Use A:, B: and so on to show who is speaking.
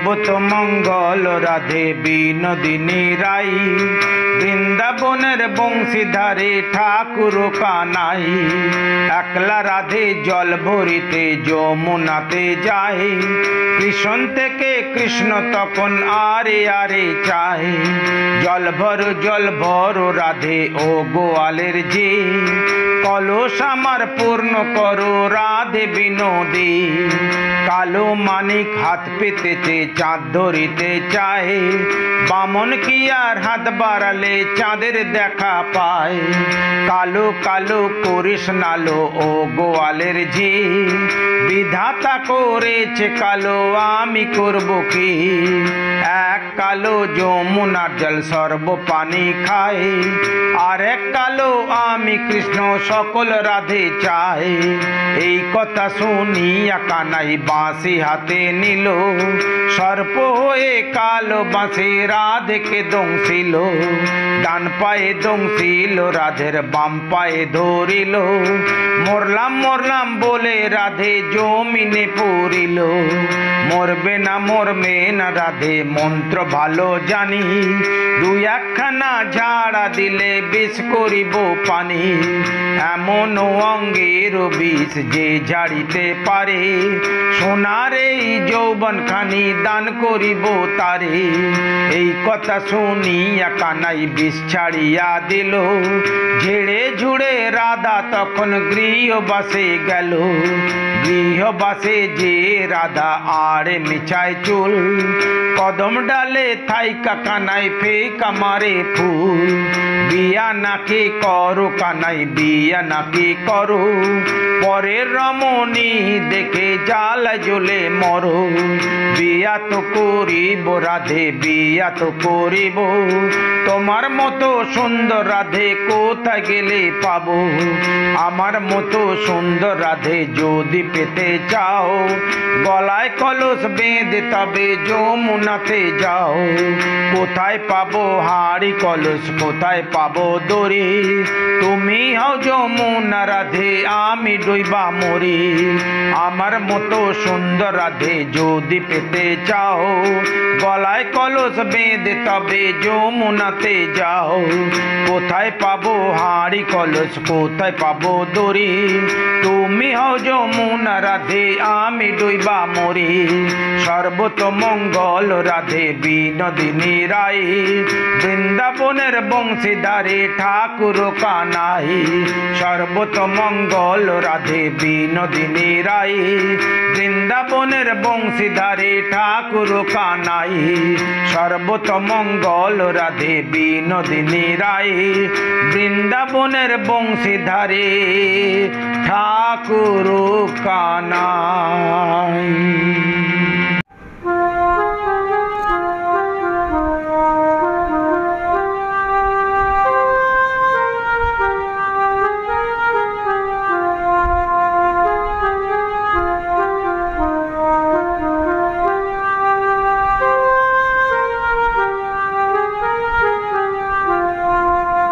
A: সর্বতমঙ্গল রাধে বিনোদিনী রাই, বৃন্দাবনের বংশীধারে ঠাকুর কানাই। একলা রাধে জল ভরিতে যমুনাতে যায়, কৃষ্ণ থেকে কৃষ্ণ তখন আরে আরে চায়। জল ভর রাধে ও গোয়ালের যে, কলস আমার পূর্ণ করো রাধে বিনোদী। কালো মানিক হাত পেতেছে চাঁদ ধরিতে চায়, বামন কি আর হাত বাড়ালে চাঁদের দেখা পায়। কালো কালো করিস নালো ও গোয়ালের ঝি, বিধাতা করেছে কালো আমি করব কি। এক কালো যমুনার জল সর্ব পানি খায়, আর এক কালো আমি কৃষ্ণ সকল রাধে চাই। এই কথা শুনিয়া কানাই বাঁশি হাতে নিল, সর্প হয়ে কালো বাঁশি রাধেকে দংশিল। ডান পায়ে দংশিল রাধের বাম পায়ে ধরিল, মরলাম মরলাম বলে রাধে জমিনে পড়িল। মরবে না রাধে মন্ত্র ভালো জানি, দুই একখানা ঝাড়া দিলে বিষ করিব পানি। এমন অঙ্গের বিষ যে ঝাড়িতে পারে, সোনার এই যৌবন খানি দান করিব তারে। এই কথা শুনিয়া কানাই বিষ ছাড়িয়া দিল, ঝেড়ে ঝুড়ে রাধা তখন গৃহবাসে গেল। গৃহবাসে যে রাধা আড়ে মিছায় চুল, কদম ডালে থাইকা কানাই ফেকা মারে ফুল। বিয়া নাকি করো কানাই বিয়া নাকি করো, পরের রমণী দেখে জ্বালা জ্বলে মরো। বিয়া তো করিব রাধে বিয়া তো করিব, তোমার মতো সুন্দর রাধে কোথায় গেলে পাবো। আমার মতো সুন্দর রাধে যদি পেতে চাও, গলায় কলস বেঁধে তবে যমুনাতে যাও। কোথায় পাবো হাড়ি কলস কোথায় পাবো দড়ি, তুমি হও যমুনা রাধে আমি ডুইবা মরি। আমার মতো সুন্দর রাধে যদি পেতে চাও, গলায় কলস বেঁধে তবে যমুনাতে যাও। কোথায় পাবো হাড়ি কলস কোথায় পাবো দড়ি, তুমি হও যমুনা রাধে আমি ডুইবা মরি। সর্বতমঙ্গল রাধে বিনোদিনী রাই, বৃন্দাবনের বংশীধারে ঠাকুর কানাই। সর্বতমঙ্গল রাধে বিনোদিনী রাই, বৃন্দাবনের বংশীধারে ঠাকুর কানাই। সর্বতমঙ্গল রাধে বিনোদিনী রাই, বৃন্দাবনের বংশীধারে ঠাকুর কানাই।